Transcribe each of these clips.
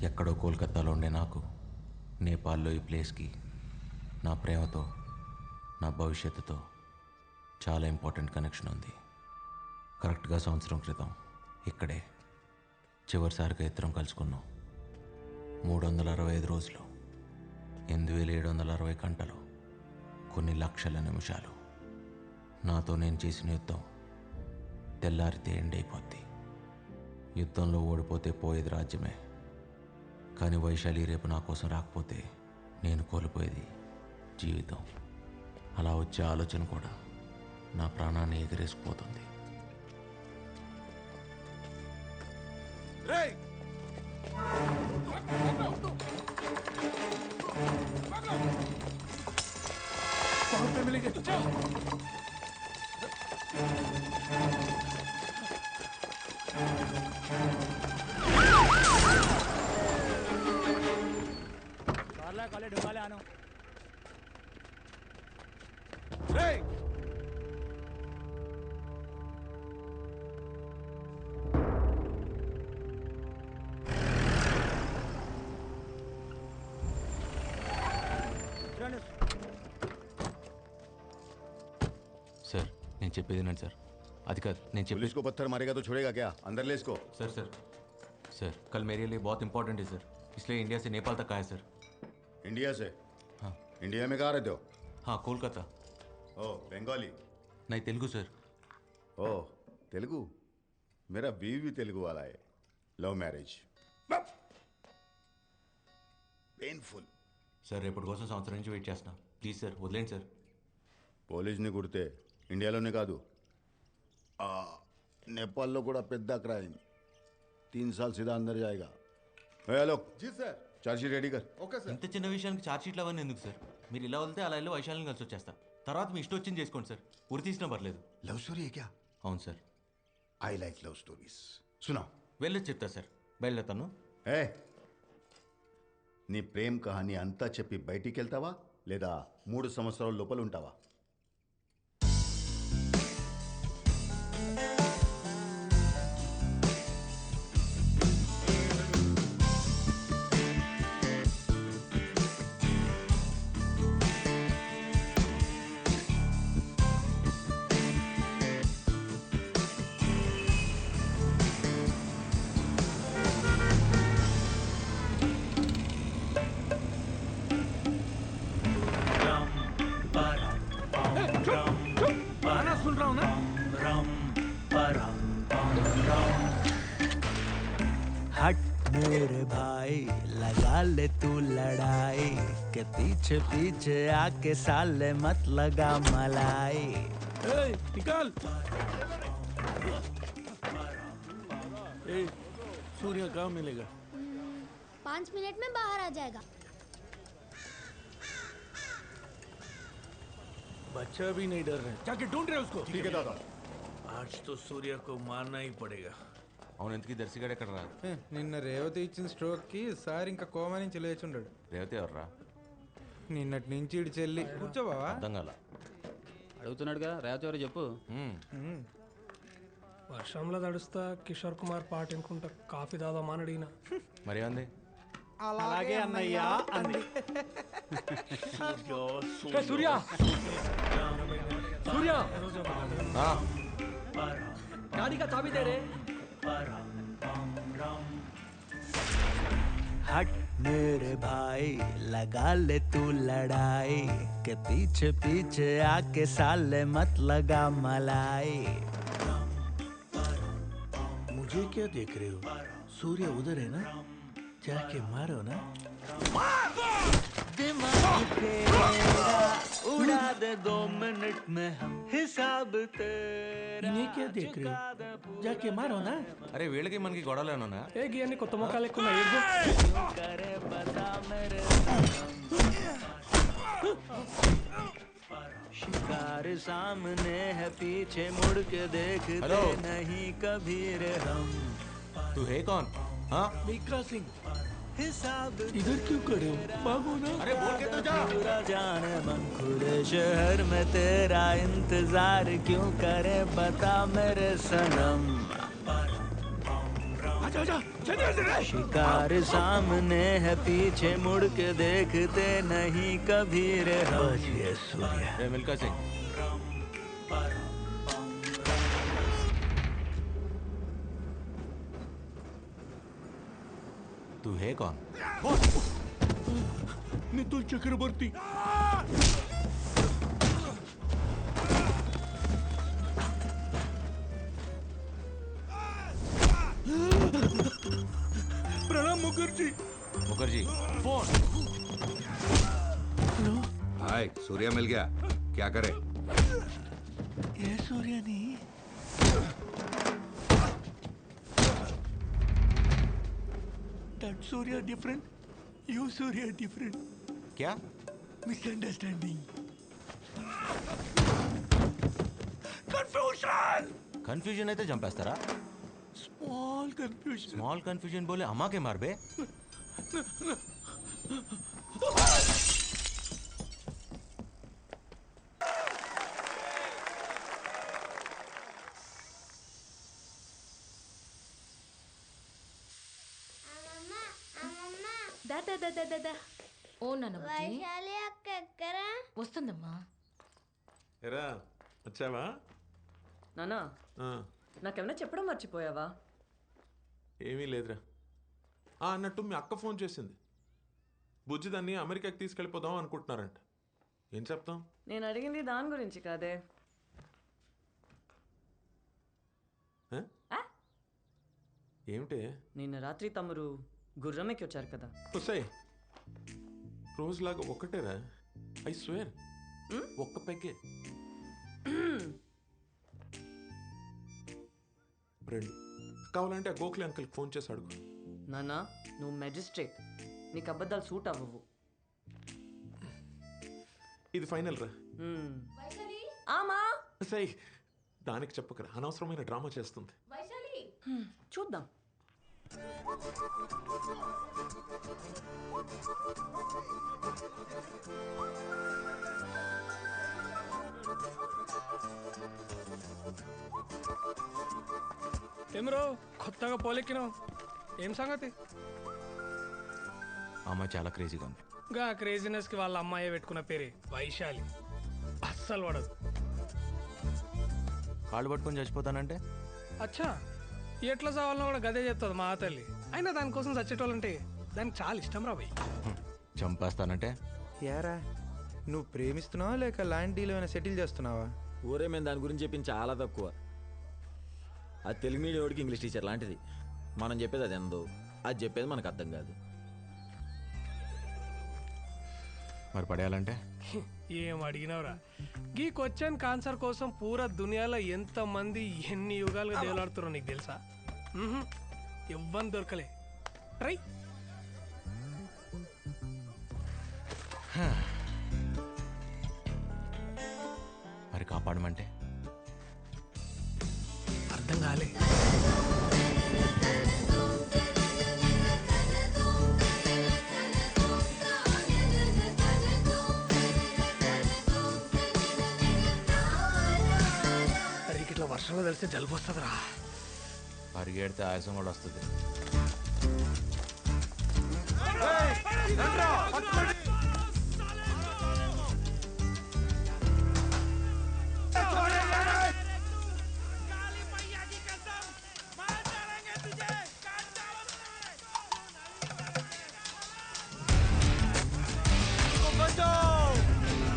ఎక్కడో కోల్కతాలో ఉండే నాకు నేపాల్లో ఈ ప్లేస్కి నా ప్రేమతో నా భవిష్యత్తుతో చాలా ఇంపార్టెంట్ కనెక్షన్ ఉంది. కరెక్ట్గా సంవత్సరం క్రితం ఇక్కడే చివరిసారిగా ఇద్దరం కలుసుకున్నాం. 365 రోజులు, 8760 గంటలు, కొన్ని లక్షల నిమిషాలు. నాతో నేను చేసిన యుద్ధం తెల్లారితే ఎండ్ అయిపోద్ది. యుద్ధంలో ఓడిపోతే పోయేది రాజ్యమే, కానీ వైశాలి రేపు నా కోసం రాకపోతే నేను కోల్పోయేది జీవితం. అలా వచ్చే ఆలోచన కూడా నా ప్రాణాన్ని ఎగిరేసిపోతుంది. सर నేను చెప్పేది వినండి సార్. అది కాదు నేను చెప్పేది. पुलिस को पत्थर मारेगा तो छोड़ेगा क्या? अंदर ले इसको। सर सर सर कल मेरे लिए बहुत इंपॉर्टेंट है सर, इसलिए इंडिया से नेपाल तक आया सर. इंडिया से? हाँ. इंडिया में कहाँ रहते हो? हाँ कोलकाता. ओ बंगाली? नहीं तेलुगु सर. ओ तेलुगु? मेरा बीवी भी तेलुगु वाला है. Love marriage. पेनफुल. సార్ రేపటి కోసం సంవత్సరం నుంచి వెయిట్ చేస్తున్నా. ప్లీజ్ సార్ వదిలేండి సార్. పోలీస్ని కుడితే ఇండియాలోనే కాదు నేపాల్లో కూడా పెద్ద క్రైమ్. 3 साल सीधा अंदर जाएगा. हेलो जी सर. चार्जशीट रेडी कर. Okay sir. ఇంత చిన్న విషయానికి ఛార్జ్ షీట్లు అవన్నీ ఎందుకు సార్? మీరు ఇలా వెళ్తే అలా వెళ్ళి వైశాల్యం కలిసి వచ్చేస్తా. తర్వాత మీ ఇష్టం వచ్చింది చేసుకోండి సార్, ఉరి తీసినా పర్లేదు. लव स्टोरी है क्या? అవును sir. I like love stories. सुना వెళ్ళొచ్చి చెప్తా సార్. బయలుదేరుతాను. ఏ నీ ప్రేమ్ కహాని అంతా చెప్పి బయటికి వెళ్తావా లేదా 3 సంవత్సరాల లోపల ఉంటావా? हट मेरे भाई लगा ले तू लड़ाई के पीछे पीछे आके साले मत लगा मलाई. निकाल. सूर्य कहाँ मिलेगा? 5 मिनट में बाहर आ जाएगा. बच्चा भी नहीं डर रहे. जाके ढूंढ रहे उसको. ठीक है दादा. आज तो सूर्य को मारना ही पड़ेगा. అవును ఎందుకు దర్శిగాడు ఎక్కడ రా? నిన్న రేవతి ఇచ్చిన స్ట్రోక్కి సార్ ఇంకా కోమా నుంచి లేచుండాడు. రేవతి ఎవర్రా? నిన్నటి నుంచి ఇటు చెల్లి. కూర్చోబావా? అర్థం కాల. అడుగుతున్నాడుగా రేవతి ఎవరు చెప్పు. వర్షంలో తడుస్తా కిషోర్ కుమార్ పాట వినుకుంటా కాఫీ తాదామని అడిగిన. మరి ఏమంది? అలాగే అన్నయ్యా అంది. సూర్య సూర్య गाड़ी का चाबी दे रे. हट मेरे भाई लगा ले तू लड़ाई के पीछे पीछे आके साले मत लगा मलाई. मुझे क्या देख रहे हो? सूर्य उधर है ना, जाके मारो ना. दिमाग तेरा उड़ा दे 2 मिनट में हम हिसाब तेरा. इन्हें क्या देख रहे हो? जाके मारो ना. అరే వీళ్ళకి మనకి గొడవలేనా? ఏ గియన్ని కొత్త మొక్కలు ఎక్కువ करे बता मेरे शिकार सामने है पीछे मुड़ के देखते हेलो? नहीं कभी रे हम. तू है कौन? हाँ मिका सिंह हिसाब इधर क्यों खड़े हो? भागो ना. अरे बोल के तो जा. पूरा जाने मन खुले शहर में तेरा इंतजार क्यों करे बता मेरे सनम. शिकार सामने है पीछे मुड़ के देखते नहीं कभी रे बच गए सूर्या। रे मिल्खा सिंह, तू है कौन? मितुल चक्रवर्ती। प्रणाम मुखर्जी। मुखर्जी फोन। हाय, सूर्या मिल गया। क्या करे? ये सूर्या नहीं, that Surya different, you Surya different, क्या? misunderstanding, confusion, కన్ఫ్యూజన్ అయితే చంపేస్తారా? small confusion. స్మాల్ కన్ఫ్యూజన్ బోలే అమ్మాకే మార్ బే. దా ఓ నాన్న వైశాలి అక్క ఎక్కరా? వస్తుందమ్మా. ఎరా వచ్చావా? నానా ఆ, నాకేమైనా చెప్పడం మర్చిపోయావా? ఏమీ లేదురా. అన్నట్టు మీ అక్క ఫోన్ చేసింది. బుజ్జి దాన్ని అమెరికాకి తీసుకెళ్ళిపోదాం అనుకుంటున్నారంట. ఏం చెప్తాం? నేను అడిగింది దాని గురించి కాదే. ఏమిటి? నిన్న రాత్రి తమరు గుర్రం ఎక్కి వచ్చారు కదా. వస్తాయి రోజులాగా ఒక్కటేరా. ఐ స్వేర్ ఒక్క పెగ్గే. రెండు కావాలంటే ఆ గోఖలే అంకుల్కి ఫోన్ చేసి అడుగు. నానా నువ్వు మెజిస్ట్రేట్, నీకు అబద్ధాలు సూట్ అవ్వవు. ఇది ఫైనల్ రా. ఆమా సై దానికి చెప్పకరా, అనవసరమైన డ్రామా చేస్తుంది. చూద్దాం. ఏమ్రో కొత్తగా పోలెక్కినావు, ఏం సంగతి? అమ్మాయి చాలా క్రేజీగా ఉంది. గా క్రేజీనెస్ కి వాళ్ళ అమ్మాయి పెట్టుకున్న పేరే వైశాలి. అస్సలు పడదు. కాళ్ళు పట్టుకొని చచ్చిపోతానంటే అచ్చా ఎట్లా చావాలన్నా కూడా గదే చెప్తుంది మా తల్లి. అయినా దానికోసం చచ్చేటోళ్ళంటే దానికి చాలా ఇష్టం రా భయ్. చంపేస్తానంటే యారా నువ్వు ప్రేమిస్తున్నావా లేక ల్యాండ్ డీల్ ఏమైనా సెటిల్ చేస్తున్నావా? ఊరే మేము దాని గురించి చెప్పింది చాలా తక్కువ. అది తెలుగు మీడియం ఇంగ్లీష్ టీచర్ లాంటిది. మనం చెప్పేది అది ఎందో, అది చెప్పేది మనకు అర్థం కాదు. మరి పడేయాలంటే ఏం అడిగినవరా? ఈ క్వశ్చన్ ఆన్సర్ కోసం పూరా దునియాలో ఎంత మంది ఎన్ని యుగాలుగా దేవులాడుతారో నీకు తెలుసా? ఎవ్వని దొరకలే. ట్రై. మరి కాపాడమంటే అర్థం కాలే. ఇట్లా వర్షంలో తెలిస్తే జలుబు వస్తుందిరా. పరిగెడితే ఆయాసం కూడా వస్తుంది.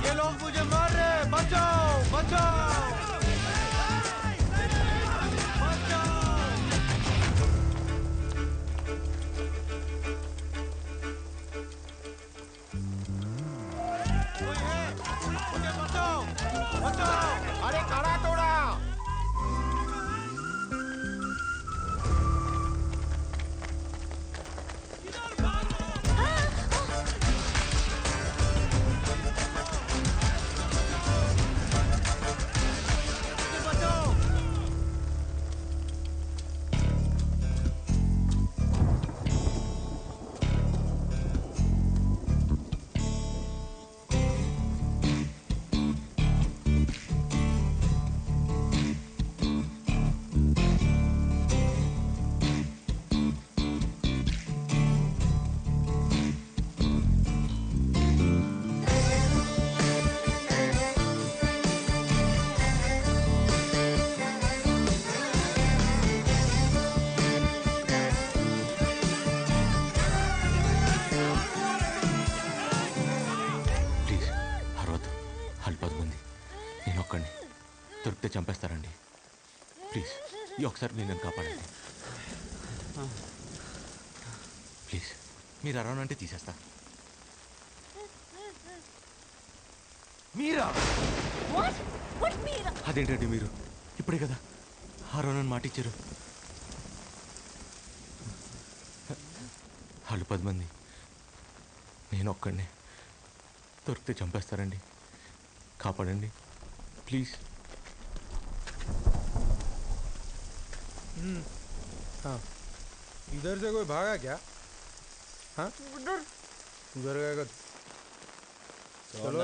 ये लोग मुझे मार रहे, बचाओ बचाओ। నేను ఒక్కడిని దొరికితే చంపేస్తారండి. ప్లీజ్ ఈ ఒకసారి నేను కాపాడండి. ప్లీజ్ మీరు అరౌండ్ అంటే తీసేస్తా. మీరా? అదేంటండి మీరు ఇప్పుడే కదా అరౌండ్ మాట ఇచ్చారు. వాళ్ళు 10 మంది, నేను ఒక్కడిని దొరికితే చంపేస్తారండి. కాపాడండి ప్లీజ్. इधर से कोई भागा क्या? हाँ उधर गएगा চলো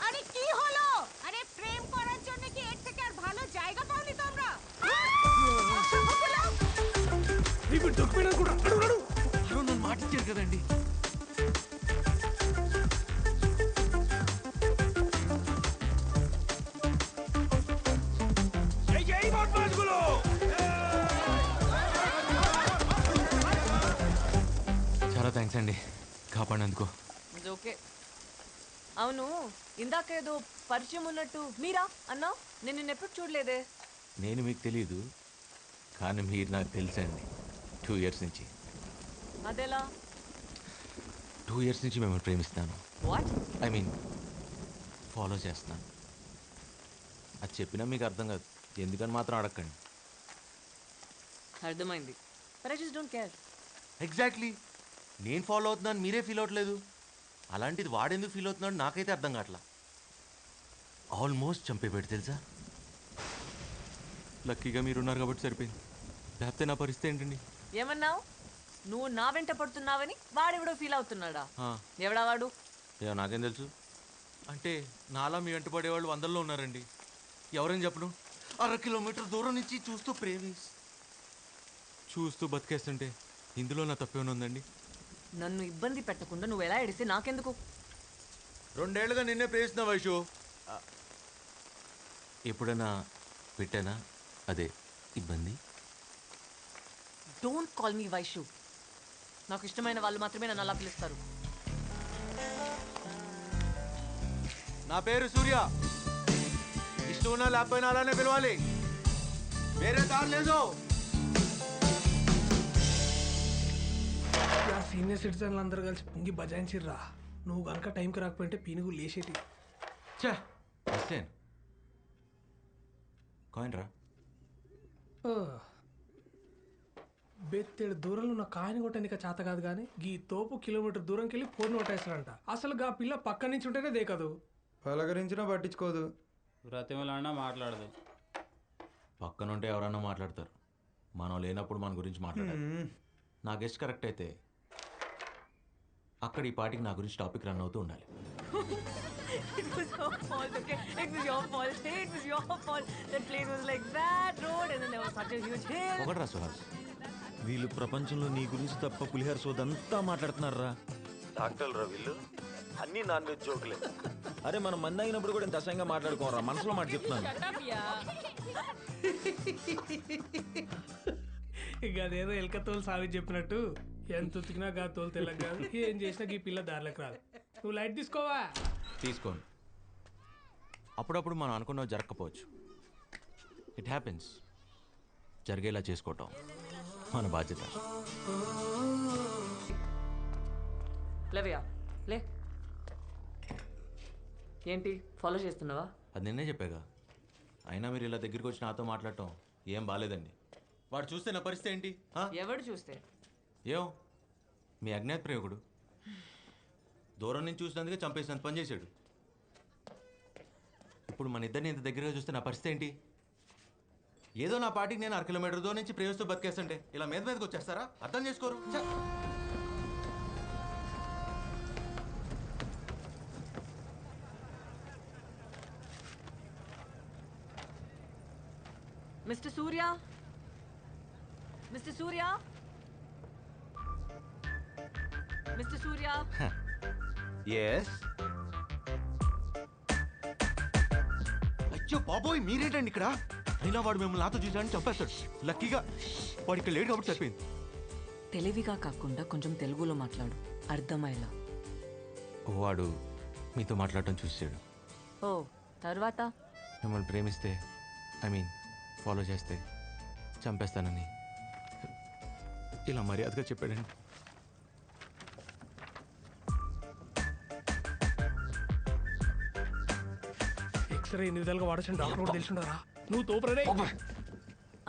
আরে কি হলো? আরে প্রেম করার জন্য কি এর থেকে আর ভালো জায়গা পাওনি তোমরা? ఇప్పుడు దొరికిపోయినా కూడా అడుగు నన్ను మాట ఇచ్చారు కదండి. చాలా థ్యాంక్స్ అండి కాపాడినందుకు. ఓకే. అవును, ఇందాకేదో పరిచయం ఉన్నట్టు మీరా అన్నా? నేను నిన్ను ఎప్పుడు చూడలేదే. నేను మీకు తెలియదు కానీ మీరు నాకు తెలుసండి. 2 years నుంచి. అదెలా? 2 years నుంచి మిమ్మల్ని ప్రేమిస్తాను. వాట్? ఐ మీన్ ఫాలో చేస్తున్నాను. అది చెప్పినా మీకు అర్థం కాదు, ఎందుకని మాత్రం అడగండి. అర్థమైంది. But I just don't care. Exactly. నేను ఫాలో అవుతున్నాను మీరే ఫీల్ అవ్వట్లేదు. అలాంటిది వాడెందుకు ఫీల్ అవుతున్నాడు నాకైతే అర్థం కావట్లా. ఆల్మోస్ట్ చంపేపెట్టి తెలుసా. లక్కీగా మీరున్నారు కాబట్టి సరిపోయింది, లేకపోతే నా పరిస్థితి ఏంటండి. ఏమన్నావు? నువ్వు నా వెంట పడుతున్నావని వాడెవడో ఫీల్ అవుతున్నాడా? ఎవడా వాడు? ఏమో నాకేం తెలుసు. అంటే నాలా మీ వెంట పడేవాళ్ళు 100లో ఉన్నారండి. ఎవరని చెప్పను. 1/2 కిలోమీటర్ దూరం నుంచి చూస్తూ బతికేస్తుంటే ఇందులో నా తప్పేమైనా ఉందండి? నన్ను ఇబ్బంది పెట్టకుండా నువ్వు ఎలా ఎడిస్తే నాకెందుకు? 2 ఏళ్ళుగా నిన్నే ప్రేమిస్తున్నా వైషు. ఎప్పుడైనా పెట్టానా అదే ఇబ్బంది? Don't call me Vaishu. నాకు ఇష్టమైన వాళ్ళు మాత్రమే నన్ను అలా పిలుస్తారు. నా పేరు సూర్య. ఇష్టం ఉన్నా లేకపోయినా అలానే పిలవాలి, వేరే దారి లేదు. సీనియర్ సిటిజన్లు అందరూ కలిసి పొంగి బజాయించిర్రా. నువ్వు కనుక టైంకి రాకపోయింటే పీనుగు లేచేటి. కాయిన్ రా. బెత్తేడు దూరంలో ఉన్న కాయని కొట్టడానికి చేత కాదు కానీ ఈ తోపు కిలోమీటర్ దూరంకి వెళ్ళి ఫోన్ కొట్టేస్తాడంట. అసలు గా పిల్ల పక్క నుంచి ఉంటేనే దేకదు, పలకరించినా పట్టించుకోదు, బ్రతిమలాడినా మాట్లాడదు. పక్కన ఉంటే ఎవరన్నా మాట్లాడతారు, మనం లేనప్పుడు మన గురించి మాట్లాడారు. నా గెస్ట్ కరెక్ట్ అయితే అక్కడ ఈ పాటికి నా గురించి టాపిక్ రన్ అవుతూ ఉండాలి. It was your fault, okay? It was your fault. It was your fault. That plane was like that road and then there was such a huge hill. ఒకటి రా సుహాస్, వీళ్ళు ప్రపంచంలో నీ గురించి తప్ప పులిహార సోదంతా మాట్లాడుతున్నారా? డాక్టర్లు రా వీళ్ళు, అన్ని నాన్ వెజ్ జోకులే. అరే మనం మంది అయినప్పుడు కూడా ఇంత అసహ్యంగా మాట్లాడుకోరా, మనసులో మాట చెప్తున్నాను. ఇక అదేదో ఎలక తోలు సావి చెప్పినట్టు ఎంత ఉతికినా గా తోలు తెల్లగా కాదు, ఏం చేసినా ఈ పిల్ల దారిలోకి రాదు. నువ్వు లైట్ తీసుకోవా? తీసుకోండి. అప్పుడప్పుడు మనం అనుకున్నవి జరగకపోవచ్చు, ఇట్ హ్యాపెన్స్. జరిగేలా చేసుకోవటం మన బాధ్యత. లేవయ్యా లే. ఏంటి ఫాలో చేస్తున్నావా? అది నిన్నే చెప్పాగా. అయినా మీరు ఇలా దగ్గరికి వచ్చి నాతో మాట్లాడటం ఏం బాగాలేదండి. వాడు చూస్తే నా పరిస్థితి ఏంటి? ఎవడు చూస్తే? ఏం మీ అజ్ఞాత ప్రేమికుడు దూరం నుంచి చూసినందుకే చంపేసినంత పని చేశాడు. ఇప్పుడు మన ఇద్దరిని ఇంత దగ్గరగా చూస్తే నా పరిస్థితి ఏంటి? ఏదో నా పాటికి నేను 1/2 కిలోమీటర్ దూరం నుంచి ప్రేమిస్తూ బతికేస్తుంటే ఇలా మీదకి వచ్చేస్తారా? అర్థం చేసుకోరు. మిస్టర్ సూర్య, మిస్టర్ సూర్య, మిస్టర్ సూర్య. ఎస్. అయ్యో బాబోయ్ మీరేంటండి ఇక్కడ? అయినా వాడు మిమ్మల్ని నాతో చూసాడని చంపేస్తాడు. లక్కీగా వాడు ఇక్కడ లేడు కాబట్టి సరిపోయింది. తెలివిగా కాకుండా కొంచెం తెలుగులో మాట్లాడు, అర్థమయ్యేలా. వాడు మీతో మాట్లాడటం చూసాడు, ఓ తర్వాత మిమ్మల్ని ప్రేమిస్తే ఫాలో చేస్తే చంపేస్తానని ఇలా మర్యాదగా చెప్పాడండి. ఎక్స్రే ఎన్ని విధాలుగా వాడచ్చు డాక్టర్ కూడా తెలిసిండారా? నువ్వు తోపరే.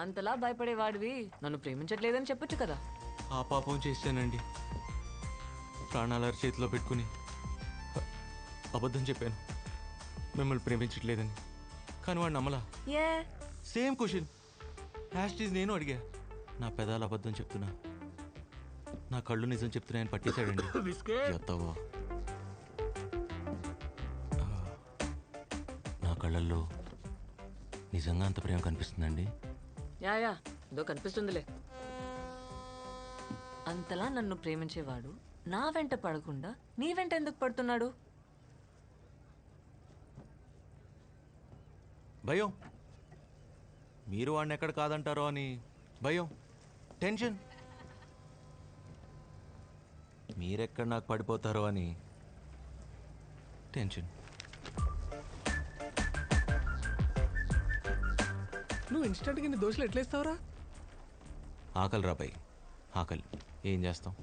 అంతలా భయపడేవాడివి నన్ను ప్రేమించట్లేదని చెప్పొచ్చు కదా. ఆ పాపం చేశానండి. ప్రాణాల చేతిలో పెట్టుకుని అబద్ధం చెప్పాను మిమ్మల్ని ప్రేమించట్లేదని. కానీ వాడు నమ్మలా. సేమ్ క్వశ్చన్ హ్యాష్టీజ్ నేను అడిగా. నా పెదాలు అబద్ధం చెప్తున్నా, నా కళ్ళు నిజం చెప్తున్నాయని పట్టేశాడండి. ఎత్తవా నా కళ్ళల్లో నిజంగా అంత ప్రేమ కనిపిస్తుందండి? యా ఏదో కనిపిస్తుందిలే. అంతలా నన్ను ప్రేమించేవాడు నా వెంట పడకుండా నీ వెంట ఎందుకు పడుతున్నాడు? భయం. మీరు వాడిని ఎక్కడ కాదంటారో అని భయం, టెన్షన్. మీరెక్కడ నాకు పడిపోతారో అని టెన్షన్. నువ్వు ఇన్స్టెంట్గా నీ దోశలు ఎట్లేస్తావురా? ఆకలి రాబాయి, ఆకలి. ఏం చేస్తాం?